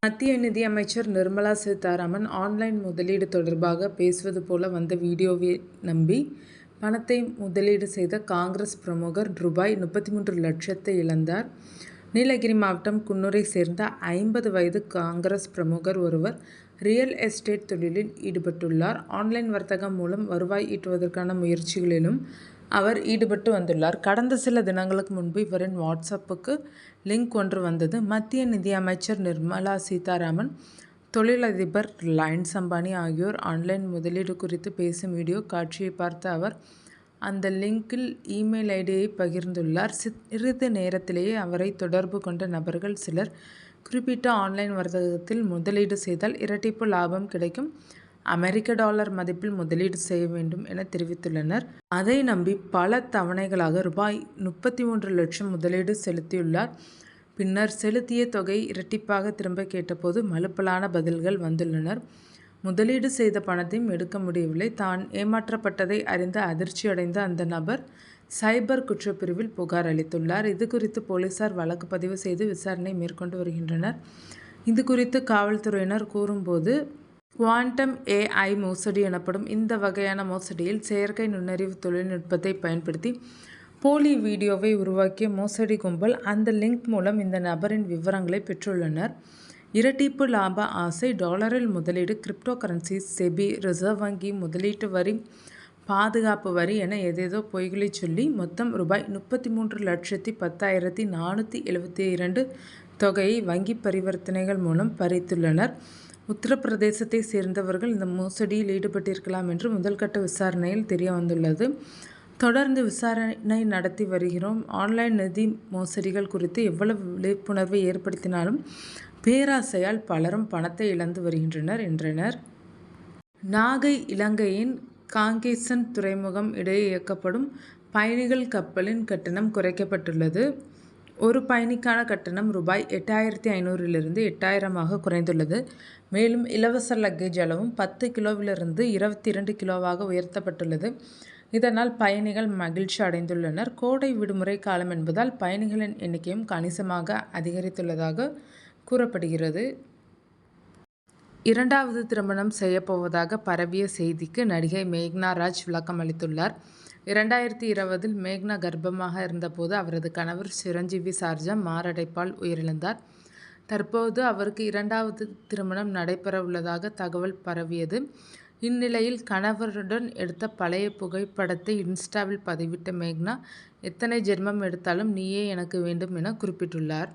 மத்திய நிதியமைச்சர் நிர்மலா சீதாராமன் ஆன்லைன் முதலீடு தொடர்பாக பேசுவது போல வந்த வீடியோவை நம்பி பணத்தை முதலீடு செய்த காங்கிரஸ் பிரமுகர் ரூபாய் 33 லட்சத்தை இழந்தார். நீலகிரி மாவட்டம் குன்னூரை சேர்ந்த 50 வயது காங்கிரஸ் பிரமுகர் ஒருவர் ரியல் எஸ்டேட் தொழிலில் ஈடுபட்டுள்ளார். ஆன்லைன் வர்த்தகம் மூலம் வருவாய் ஈட்டுவதற்கான முயற்சிகளிலும் அவர் ஈடுபட்டு வந்துள்ளார். கடந்த சில தினங்களுக்கு முன்பு இவரின் வாட்ஸ்அப்புக்கு லிங்க் ஒன்று வந்தது. மத்திய நிதியமைச்சர் நிர்மலா சீதாராமன், தொழிலதிபர் ரிலையன்ஸ் அம்பானி ஆகியோர் ஆன்லைன் முதலீடு குறித்து பேசும் வீடியோ காட்சியை பார்த்த அவர் அந்த லிங்கில் இமெயில் ஐடியை பகிர்ந்துள்ளார். சிறிது நேரத்திலேயே அவரை தொடர்பு கொண்ட நபர்கள் சிலர் குறிப்பிட்ட ஆன்லைன் வர்த்தகத்தில் முதலீடு செய்தால் இரட்டிப்பு லாபம் கிடைக்கும், அமெரிக்க டாலர் மதிப்பில் முதலீடு செய்ய வேண்டும் என தெரிவித்துள்ளனர். அதை நம்பி பல தவணைகளாக ரூபாய் 33 லட்சம் முதலீடு செலுத்தியுள்ளார். பின்னர் செலுத்திய தொகை இரட்டிப்பாக திரும்ப கேட்டபோது மலுப்பலான பதில்கள் வந்துள்ளனர். முதலீடு செய்த பணத்தையும் எடுக்க முடியவில்லை. தான் ஏமாற்றப்பட்டதை அறிந்து அதிர்ச்சியடைந்த அந்த நபர் சைபர் குற்றப்பிரிவில் புகார் அளித்துள்ளார். இது குறித்து போலீசார் வழக்கு பதிவு செய்து விசாரணை மேற்கொண்டு வருகின்றனர். இது குறித்து காவல்துறையினர் கூறும்போது, குவாண்டம் AI மோசடி எனப்படும் இந்த வகையான மோசடியில் செயற்கை நுண்ணறிவு தொழில்நுட்பத்தை பயன்படுத்தி போலி வீடியோவை உருவாக்கிய மோசடி கும்பல் அந்த லிங்க் மூலம் இந்த நபரின் விவரங்களை பெற்றுள்ளனர். இரட்டிப்பு லாப ஆசை, டாலரில் முதலீடு, கிரிப்டோ கரன்சி, செபி, ரிசர்வ் வங்கி, முதலீட்டு வரி, பாதுகாப்பு வரி என ஏதேதோ பொய்களை சொல்லி மொத்தம் ரூபாய் 33,10,472 தொகையை வங்கி பரிவர்த்தனைகள் மூலம் பறித்துள்ளனர். உத்தரப்பிரதேசத்தை சேர்ந்தவர்கள் இந்த மோசடியில் ஈடுபட்டிருக்கலாம் என்று முதல்கட்ட விசாரணையில் தெரிய வந்துள்ளது. தொடர்ந்து விசாரணை நடத்தி வருகிறோம். ஆன்லைன் நிதி மோசடிகள் குறித்து எவ்வளவு விழிப்புணர்வை ஏற்படுத்தினாலும் பேராசையால் பலரும் பணத்தை இழந்து வருகின்றனர் என்றனர். நாகை இலங்கையின் காங்கேசன் துறைமுகம் இடையே இயக்கப்படும் பயணிகள் கப்பலின் கட்டணம் குறைக்கப்பட்டுள்ளது. ஒரு பயணிக்கான கட்டணம் ரூபாய் 8,500 8,000 குறைந்துள்ளது. மேலும் இலவச லக்கேஜ் அளவும் 10 கிலோவிலிருந்து 22 கிலோவாக உயர்த்தப்பட்டுள்ளது. இதனால் பயணிகள் மகிழ்ச்சி அடைந்துள்ளனர். கோடை விடுமுறை காலம் என்பதால் பயணிகளின் எண்ணிக்கையும் கணிசமாக அதிகரித்துள்ளதாக கூறப்படுகிறது. இரண்டாவது திருமணம் செய்யப்போவதாக பரவிய செய்திக்கு நடிகை மேக்னா ராஜ் விளக்கம் அளித்துள்ளார். 2020 மேக்னா கர்ப்பமாக இருந்தபோது அவரது கணவர் சிரஞ்சீவி சார்ஜா மாரடைப்பால் உயிரிழந்தார். தற்போது அவருக்கு இரண்டாவது திருமணம் நடைபெற உள்ளதாக தகவல் பரவியது. இந்நிலையில் கணவருடன் எடுத்த பழைய புகைப்படத்தை இன்ஸ்டாவில் பதிவிட்ட மேக்னா, எத்தனை ஜென்மம் எடுத்தாலும் நீயே எனக்கு வேண்டும் என குறிப்பிட்டுள்ளார்.